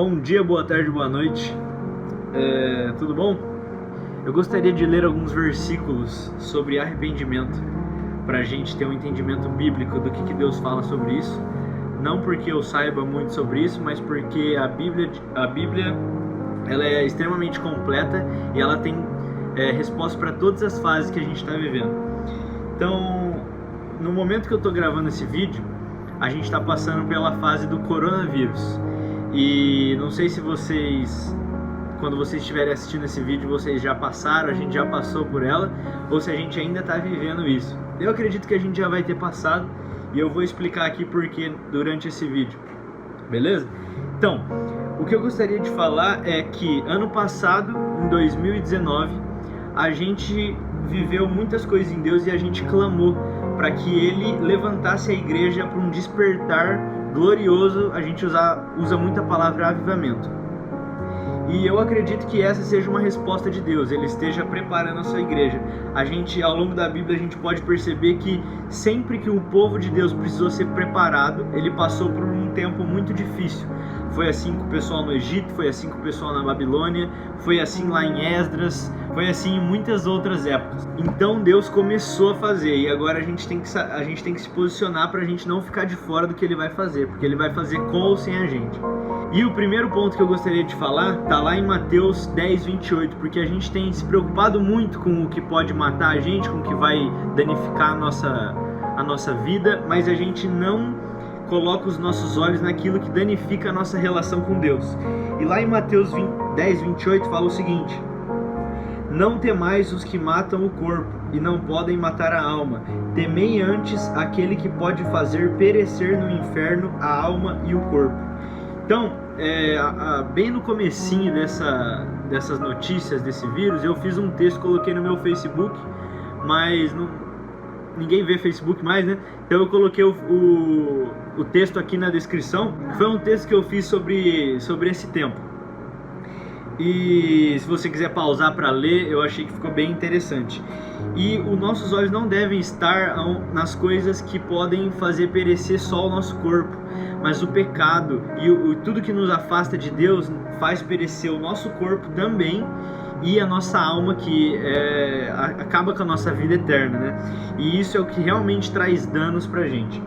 Bom dia, boa tarde, boa noite. Tudo bom? Eu gostaria de ler alguns versículos sobre arrependimento para a gente ter um entendimento bíblico do que Deus fala sobre isso. Não porque eu saiba muito sobre isso, mas porque a Bíblia ela é extremamente completa e ela tem resposta para todas as fases que a gente está vivendo. Então, no momento que eu estou gravando esse vídeo, a gente está passando pela fase do coronavírus. E não sei se vocês, quando vocês estiverem assistindo esse vídeo, vocês já passaram, a gente já passou por ela, ou se a gente ainda está vivendo isso. Eu acredito que a gente já vai ter passado e eu vou explicar aqui porque durante esse vídeo, beleza? Então, o que eu gostaria de falar é que ano passado, em 2019, a gente viveu muitas coisas em Deus e a gente clamou para que Ele levantasse a igreja para um despertar glorioso. A gente usa muito a palavra avivamento. E eu acredito que essa seja uma resposta de Deus, Ele esteja preparando a sua igreja. A gente, ao longo da Bíblia, a gente pode perceber que sempre que o povo de Deus precisou ser preparado, ele passou por um tempo muito difícil. Foi assim com o pessoal no Egito, foi assim com o pessoal na Babilônia, foi assim lá em Esdras, foi assim em muitas outras épocas. Então Deus começou a fazer e agora a gente tem que se posicionar para a gente não ficar de fora do que Ele vai fazer, porque Ele vai fazer com ou sem a gente. E o primeiro ponto que eu gostaria de falar está lá em Mateus 10, 28, porque a gente tem se preocupado muito com o que pode matar a gente, com o que vai danificar a nossa vida, mas a gente não coloca os nossos olhos naquilo que danifica a nossa relação com Deus. E lá em Mateus 10, 28 fala o seguinte: não temais os que matam o corpo e não podem matar a alma, temei antes aquele que pode fazer perecer no inferno a alma e o corpo. Então, bem no comecinho dessas notícias desse vírus, eu fiz um texto, coloquei no meu Facebook, mas ninguém vê Facebook mais, né? Então eu coloquei o texto aqui na descrição. Foi um texto que eu fiz sobre esse tempo. E se você quiser pausar para ler, eu achei que ficou bem interessante. E os nossos olhos não devem estar nas coisas que podem fazer perecer só o nosso corpo, mas o pecado e tudo que nos afasta de Deus faz perecer o nosso corpo também, e a nossa alma, que acaba com a nossa vida eterna, né? E isso é o que realmente traz danos pra gente.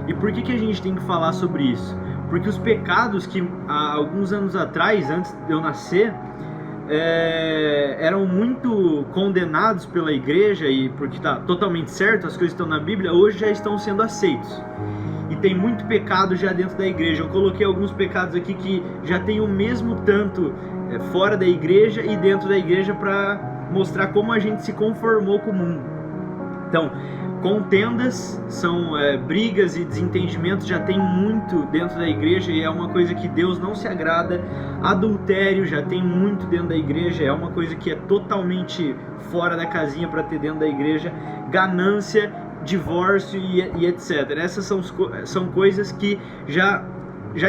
E por que a gente tem que falar sobre isso? Porque os pecados que há alguns anos atrás, antes de eu nascer, eram muito condenados pela igreja, e porque está totalmente certo, as coisas estão na Bíblia, hoje já estão sendo aceitos. E tem muito pecado já dentro da igreja. Eu coloquei alguns pecados aqui que já tem o mesmo tanto fora da igreja e dentro da igreja, para mostrar como a gente se conformou com o mundo. Então, contendas, são brigas e desentendimentos, já tem muito dentro da igreja e é uma coisa que Deus não se agrada. Adultério já tem muito dentro da igreja, é uma coisa que é totalmente fora da casinha para ter dentro da igreja. Ganância, divórcio e etc. Essas são coisas que já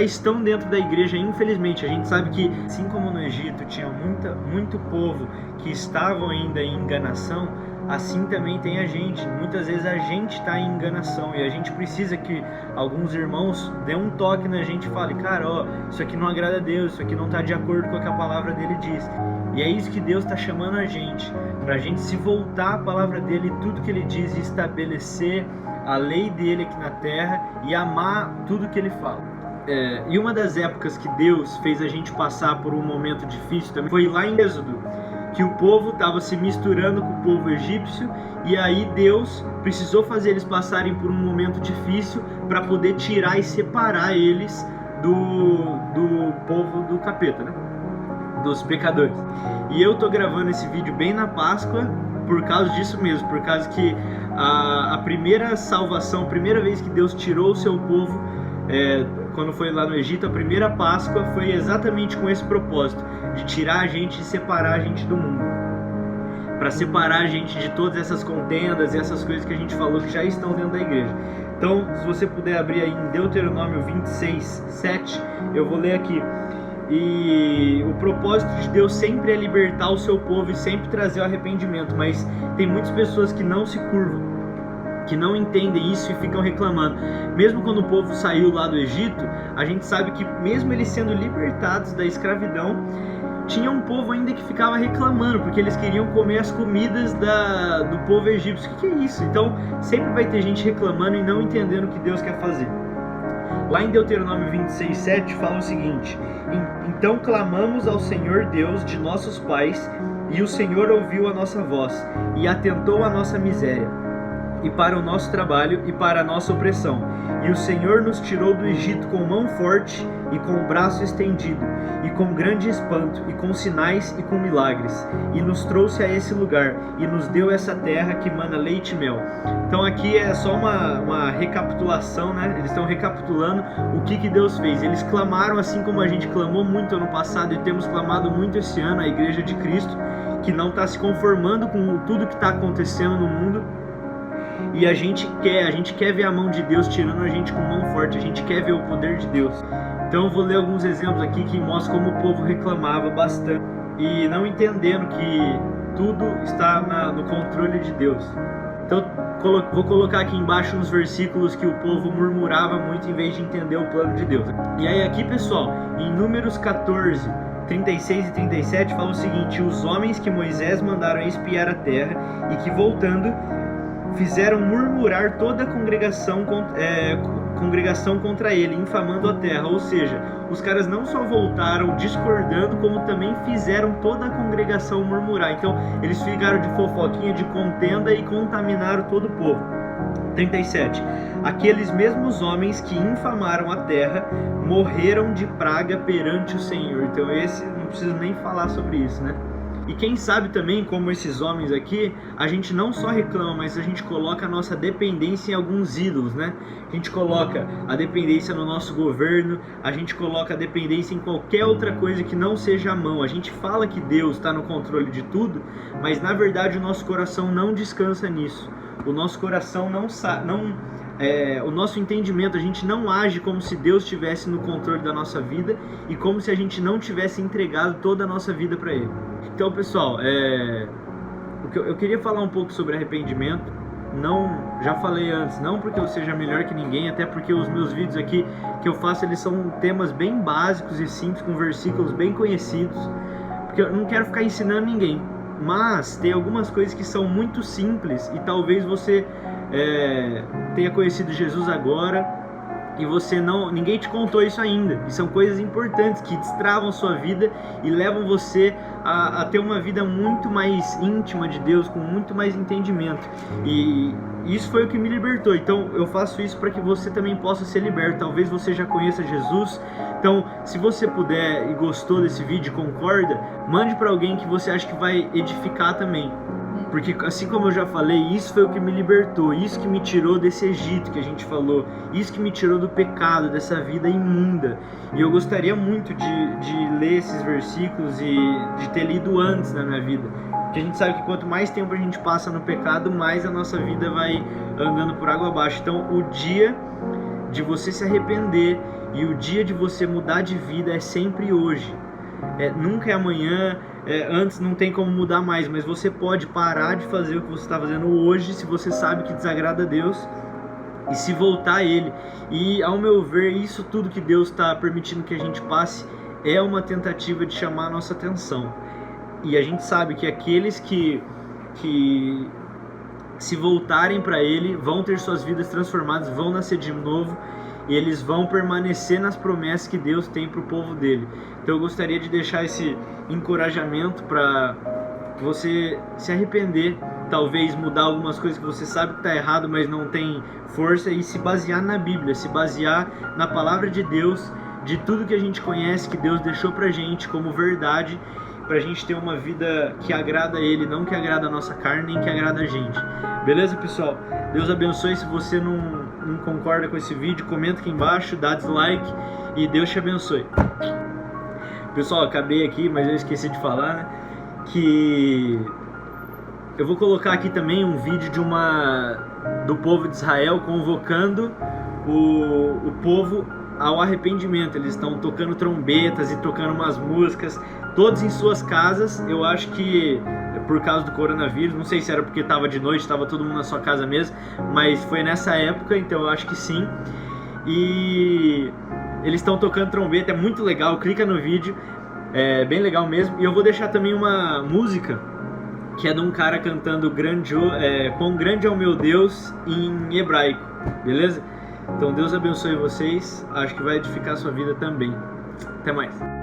estão dentro da igreja, infelizmente. A gente sabe que, assim como no Egito tinha muito povo que estavam ainda em enganação, assim também tem a gente. Muitas vezes a gente está em enganação e a gente precisa que alguns irmãos dêem um toque na gente e falem: cara, isso aqui não agrada a Deus, isso aqui não está de acordo com o que a palavra dele diz. E é isso que Deus está chamando a gente, para a gente se voltar à palavra dele, tudo que ele diz, e estabelecer a lei dele aqui na terra e amar tudo que ele fala. E uma das épocas que Deus fez a gente passar por um momento difícil também foi lá em Êxodo, que o povo estava se misturando com o povo egípcio, e aí Deus precisou fazer eles passarem por um momento difícil para poder tirar e separar eles do povo do capeta, né? Dos pecadores. E eu tô gravando esse vídeo bem na Páscoa por causa disso mesmo, por causa que a primeira salvação, a primeira vez que Deus tirou o seu povo, quando foi lá no Egito, a primeira Páscoa foi exatamente com esse propósito, de tirar a gente e separar a gente do mundo, para separar a gente de todas essas contendas e essas coisas que a gente falou que já estão dentro da igreja. Então, se você puder abrir aí em Deuteronômio 26, 7, eu vou ler aqui. E o propósito de Deus sempre é libertar o seu povo e sempre trazer o arrependimento, mas tem muitas pessoas que não se curvam, que não entendem isso e ficam reclamando. Mesmo quando o povo saiu lá do Egito, a gente sabe que mesmo eles sendo libertados da escravidão, tinha um povo ainda que ficava reclamando, porque eles queriam comer as comidas do povo egípcio. O que é isso? Então sempre vai ter gente reclamando e não entendendo o que Deus quer fazer. Lá em Deuteronômio 26:7 fala o seguinte: então clamamos ao Senhor Deus de nossos pais, e o Senhor ouviu a nossa voz, e atentou à nossa miséria, e para o nosso trabalho, e para a nossa opressão. E o Senhor nos tirou do Egito com mão forte, e com braço estendido, e com grande espanto, e com sinais e com milagres, e nos trouxe a esse lugar, e nos deu essa terra que mana leite e mel. Então aqui é só uma recapitulação, né? Eles estão recapitulando o que Deus fez. Eles clamaram assim como a gente clamou muito ano passado, e temos clamado muito esse ano, a Igreja de Cristo, que não está se conformando com tudo que está acontecendo no mundo. E a gente quer ver a mão de Deus tirando a gente com mão forte, a gente quer ver o poder de Deus. Então eu vou ler alguns exemplos aqui que mostram como o povo reclamava bastante e não entendendo que tudo está no controle de Deus. Então vou colocar aqui embaixo nos versículos que o povo murmurava muito em vez de entender o plano de Deus. E aí aqui, pessoal, em Números 14, 36 e 37 fala o seguinte: os homens que Moisés mandaram espiar a terra e que voltando fizeram murmurar toda a congregação contra ele, infamando a terra. Ou seja, os caras não só voltaram discordando, como também fizeram toda a congregação murmurar. Então eles ficaram de fofoquinha, de contenda e contaminaram todo o povo. 37. Aqueles mesmos homens que infamaram a terra morreram de praga perante o Senhor. Então esse não preciso nem falar sobre isso, né? E quem sabe também, como esses homens aqui, a gente não só reclama, mas a gente coloca a nossa dependência em alguns ídolos, né? A gente coloca a dependência no nosso governo, a gente coloca a dependência em qualquer outra coisa que não seja a mão. A gente fala que Deus está no controle de tudo, mas na verdade o nosso coração não descansa nisso. O nosso coração o nosso entendimento, a gente não age como se Deus estivesse no controle da nossa vida e como se a gente não tivesse entregado toda a nossa vida para Ele. Então, pessoal, eu queria falar um pouco sobre arrependimento. Já falei antes, não porque eu seja melhor que ninguém, até porque os meus vídeos aqui que eu faço, eles são temas bem básicos e simples, com versículos bem conhecidos, porque eu não quero ficar ensinando ninguém. Mas tem algumas coisas que são muito simples e talvez você tenha conhecido Jesus agora e ninguém te contou isso ainda. E são coisas importantes que destravam sua vida e levam você a ter uma vida muito mais íntima de Deus, com muito mais entendimento. E isso foi o que me libertou. Então eu faço isso para que você também possa ser liberto. Talvez você já conheça Jesus. Então, se você puder e gostou desse vídeo, concorda, mande para alguém que você acha que vai edificar também. Porque assim como eu já falei, isso foi o que me libertou, isso que me tirou desse Egito que a gente falou, isso que me tirou do pecado, dessa vida imunda. E eu gostaria muito de ler esses versículos e de ter lido antes na minha vida. Porque a gente sabe que quanto mais tempo a gente passa no pecado, mais a nossa vida vai andando por água abaixo. Então o dia de você se arrepender e o dia de você mudar de vida é sempre hoje. Nunca é amanhã. Antes não tem como mudar mais, mas você pode parar de fazer o que você está fazendo hoje, se você sabe que desagrada a Deus, e se voltar a Ele. E ao meu ver, isso tudo que Deus está permitindo que a gente passe é uma tentativa de chamar a nossa atenção. E a gente sabe que aqueles que se voltarem para Ele vão ter suas vidas transformadas, vão nascer de novo, e eles vão permanecer nas promessas que Deus tem para o povo dele. Então eu gostaria de deixar esse encorajamento para você se arrepender, talvez mudar algumas coisas que você sabe que está errado, mas não tem força, e se basear na Bíblia, se basear na palavra de Deus, de tudo que a gente conhece, que Deus deixou pra gente como verdade, pra gente ter uma vida que agrada a Ele, não que agrada a nossa carne, nem que agrada a gente. Beleza, pessoal? Deus abençoe. Se você não concorda com esse vídeo, comenta aqui embaixo, dá dislike e Deus te abençoe. Pessoal, acabei aqui, mas eu esqueci de falar, né, que eu vou colocar aqui também um vídeo do povo de Israel convocando o povo ao arrependimento. Eles estão tocando trombetas e tocando umas músicas, todos em suas casas. Eu acho que por causa do coronavírus. Não sei se era porque estava de noite, estava todo mundo na sua casa mesmo, mas foi nessa época, então eu acho que sim. E eles estão tocando trombeta, é muito legal, clica no vídeo, é bem legal mesmo. E eu vou deixar também uma música que é de um cara cantando Quão grande é o meu Deus em hebraico, beleza? Então Deus abençoe vocês, acho que vai edificar a sua vida também. Até mais.